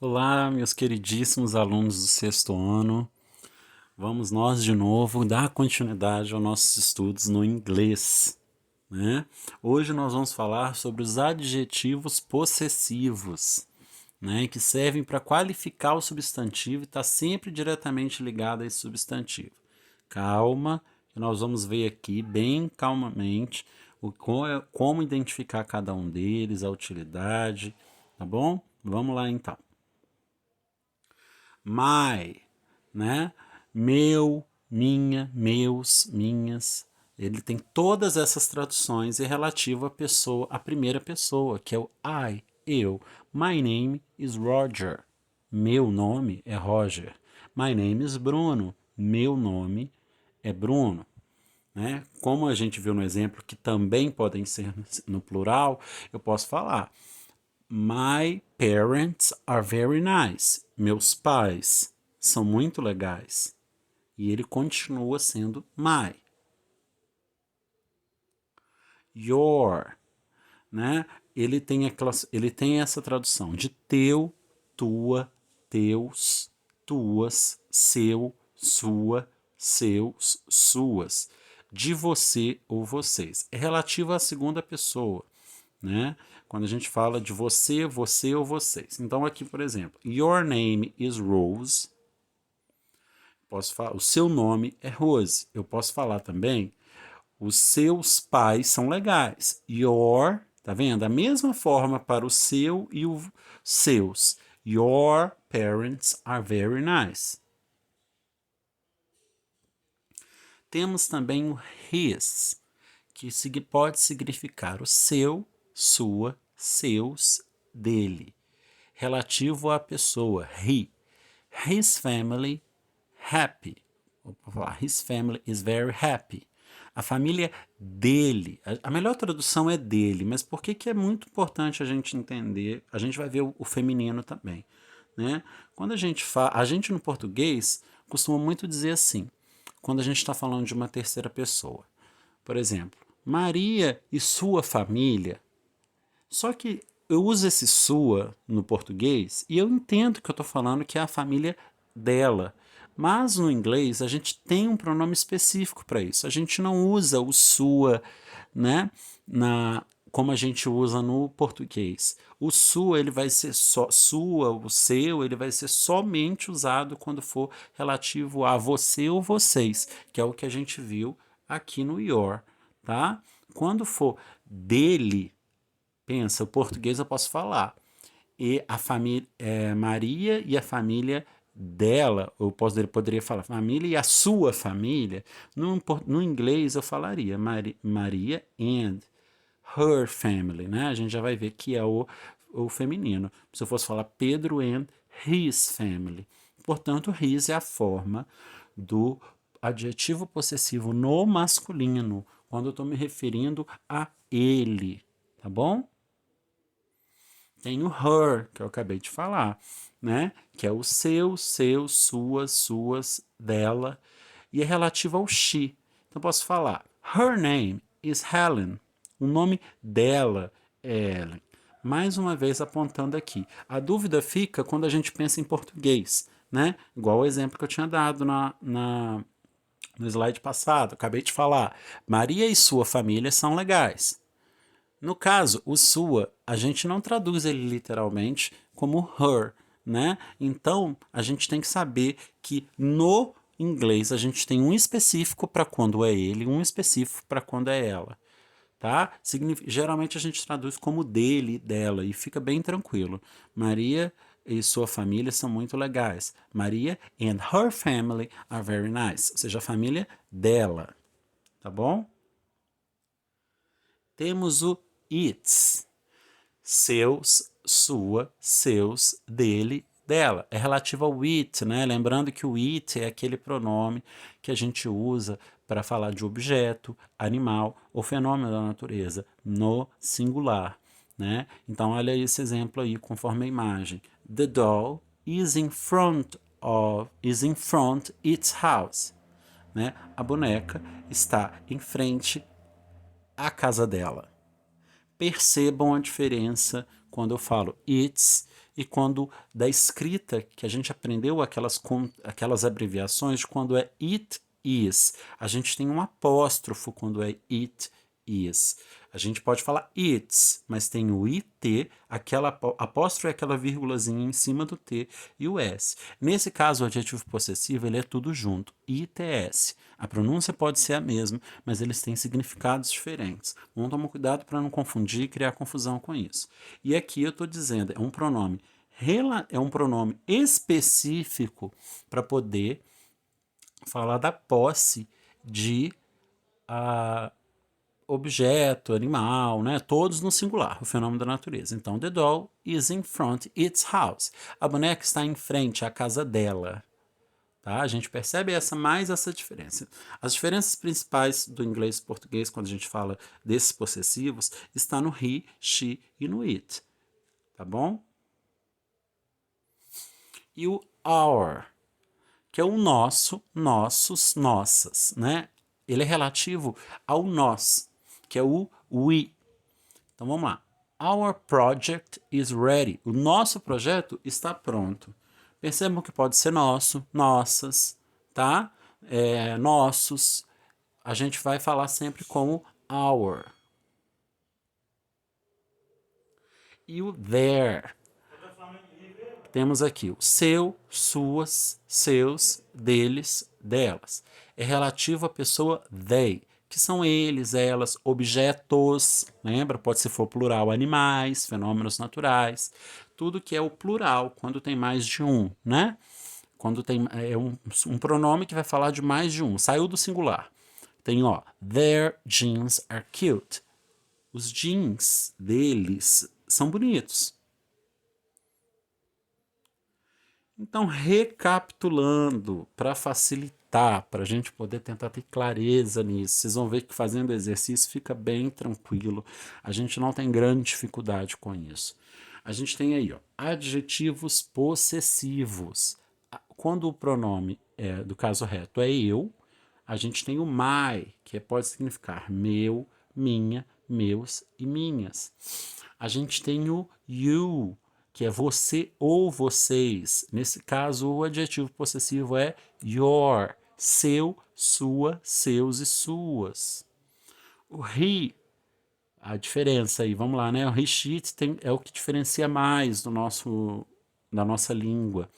Olá, meus queridíssimos alunos do sexto ano. Vamos nós de novo dar continuidade aos nossos estudos no inglês, né? Hoje nós vamos falar sobre os adjetivos possessivos, né? Que servem para qualificar o substantivo e está sempre diretamente ligado a esse substantivo. Calma, que nós vamos ver aqui bem calmamente como identificar cada um deles, a utilidade, tá bom? Vamos lá então. My, né? Meu, minha, meus, minhas. Ele tem todas essas traduções e relativo à pessoa, à primeira pessoa, que é o I, eu. My name is Roger. Meu nome é Roger. My name is Bruno. Meu nome é Bruno. Né? Como a gente viu no exemplo que também podem ser no plural, eu posso falar My parents are very nice. Meus pais são muito legais. E ele continua sendo my. Your, né? Ele tem essa tradução de teu, tua, teus, tuas, seu, sua, seus, suas, de você ou vocês. É relativo à segunda pessoa, né? Quando a gente fala de você, você ou vocês. Então aqui, por exemplo, your name is Rose. Posso falar, o seu nome é Rose. Eu posso falar também, os seus pais são legais. Your, tá vendo? A mesma forma para o seu e os seus. Your parents are very nice. Temos também o his, que pode significar o seu, sua, seus, dele. Relativo à pessoa, he. His family, happy. Vou falar, his family is very happy. A família dele, a melhor tradução é dele, mas por que é muito importante a gente entender? A gente vai ver o feminino também, né? Quando a gente no português costuma muito dizer assim, quando a gente está falando de uma terceira pessoa. Por exemplo, Maria e sua família. Só que eu uso esse sua no português e eu entendo que eu estou falando que é a família dela. Mas no inglês a gente tem um pronome específico para isso. A gente não usa o sua, né, como a gente usa no português. O sua ele vai ser só sua, o seu, ele vai ser somente usado quando for relativo a você ou vocês, que é o que a gente viu aqui no your, tá? Quando for dele, pensa, o português eu posso falar. E a família Maria e a família dela, eu poderia falar família e a sua família. No inglês eu falaria Maria and her family, né? A gente já vai ver que é o feminino. Se eu fosse falar Pedro and his family. Portanto, his é a forma do adjetivo possessivo no masculino, quando eu estou me referindo a ele, tá bom? Tem o her, que eu acabei de falar, né? Que é o seu, suas, dela, e é relativo ao she. Então, posso falar, her name is Helen. O nome dela é Ellen. Mais uma vez apontando aqui. A dúvida fica quando a gente pensa em português, né? Igual o exemplo que eu tinha dado no slide passado. Acabei de falar. Maria e sua família são legais. No caso, o sua, a gente não traduz ele literalmente como her, né? Então, a gente tem que saber que no inglês a gente tem um específico para quando é ele, um específico para quando é ela, tá? Geralmente a gente traduz como dele, dela e fica bem tranquilo. Maria e sua família são muito legais. Maria and her family are very nice, ou seja, a família dela, tá bom? Temos o its, seus, sua, seus, dele, dela. É relativo ao it, né? Lembrando que o it é aquele pronome que a gente usa para falar de objeto, animal ou fenômeno da natureza no singular, né? Então olha esse exemplo aí conforme a imagem. The doll is in front its house, né? A boneca está em frente à casa dela. Percebam a diferença quando eu falo it's e quando da escrita, que a gente aprendeu aquelas abreviações, quando é it is. A gente tem um apóstrofo quando é it is. A gente pode falar its, mas tem o it, aquela apóstrofo é aquela vírgulazinha em cima do t e o s. Nesse caso, o adjetivo possessivo ele é tudo junto, its. A pronúncia pode ser a mesma, mas eles têm significados diferentes. Vamos tomar cuidado para não confundir e criar confusão com isso. E aqui eu estou dizendo, é um pronome específico para poder falar da posse de objeto, animal, né? Todos no singular, o fenômeno da natureza. Então, the doll is in front its house. A boneca está em frente à casa dela. Tá? A gente percebe mais essa diferença. As diferenças principais do inglês e português, quando a gente fala desses possessivos, está no he, she e no it. Tá bom? E o our, que é o nosso, nossos, nossas, né? Ele é relativo ao nós, que é o we. Então vamos lá. Our project is ready. O nosso projeto está pronto. Percebam que pode ser nosso, nossas, tá? Nossos. A gente vai falar sempre como our. E o their. Temos aqui o seu, suas, seus, deles, delas. É relativo à pessoa they, que são eles, elas, objetos, lembra? Pode ser for plural, animais, fenômenos naturais, tudo que é o plural, quando tem mais de um, né? Quando tem um pronome que vai falar de mais de um, saiu do singular. Tem, ó, their jeans are cute. Os jeans deles são bonitos. Então, recapitulando, para facilitar, para a gente poder tentar ter clareza nisso, vocês vão ver que fazendo exercício fica bem tranquilo, a gente não tem grande dificuldade com isso. A gente tem aí, ó, adjetivos possessivos. Quando o pronome do caso reto é eu, a gente tem o my, que pode significar meu, minha, meus e minhas. A gente tem o you, que é você ou vocês. Nesse caso, o adjetivo possessivo é your, seu, sua, seus e suas. O he, a diferença aí, vamos lá, né? O he, she é o que diferencia mais da nossa língua.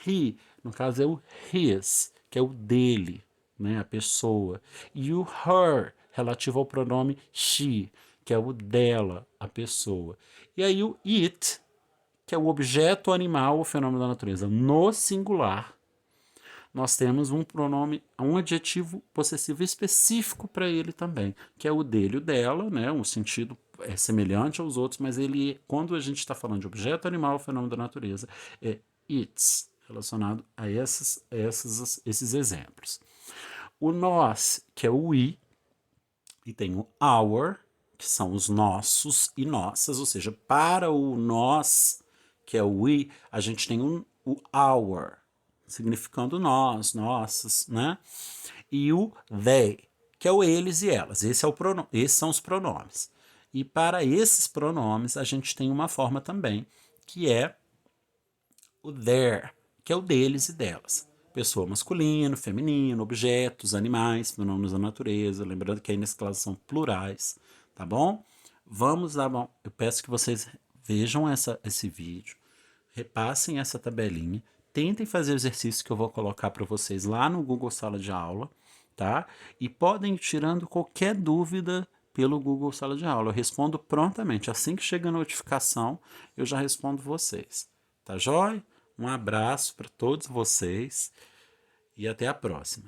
He, no caso, é o his, que é o dele, né? A pessoa. E o her, relativo ao pronome she, que é o dela, a pessoa. E aí o it, que é o objeto animal ou fenômeno da natureza. No singular, nós temos um pronome, um adjetivo possessivo específico para ele também, que é o dele, o dela, né? Um sentido semelhante aos outros, mas ele, quando a gente está falando de objeto animal ou fenômeno da natureza, é its, relacionado a esses exemplos. O nós, que é o we, e tem o our, que são os nossos e nossas, ou seja, para o nós, que é o we, a gente tem o our, significando nós, nossas, né? E o they, que é o eles e elas. Esses são os pronomes. E para esses pronomes, a gente tem uma forma também, que é o their, que é o deles e delas. Pessoa masculino, feminino, objetos, animais, fenômenos da natureza. Lembrando que aí nesse caso são plurais, tá bom? Vamos lá, bom, eu peço que vocês vejam esse vídeo, repassem essa tabelinha, tentem fazer o exercício que eu vou colocar para vocês lá no Google Sala de Aula, tá? E podem ir tirando qualquer dúvida pelo Google Sala de Aula. Eu respondo prontamente. Assim que chega a notificação, eu já respondo vocês. Tá joia? Um abraço para todos vocês e até a próxima.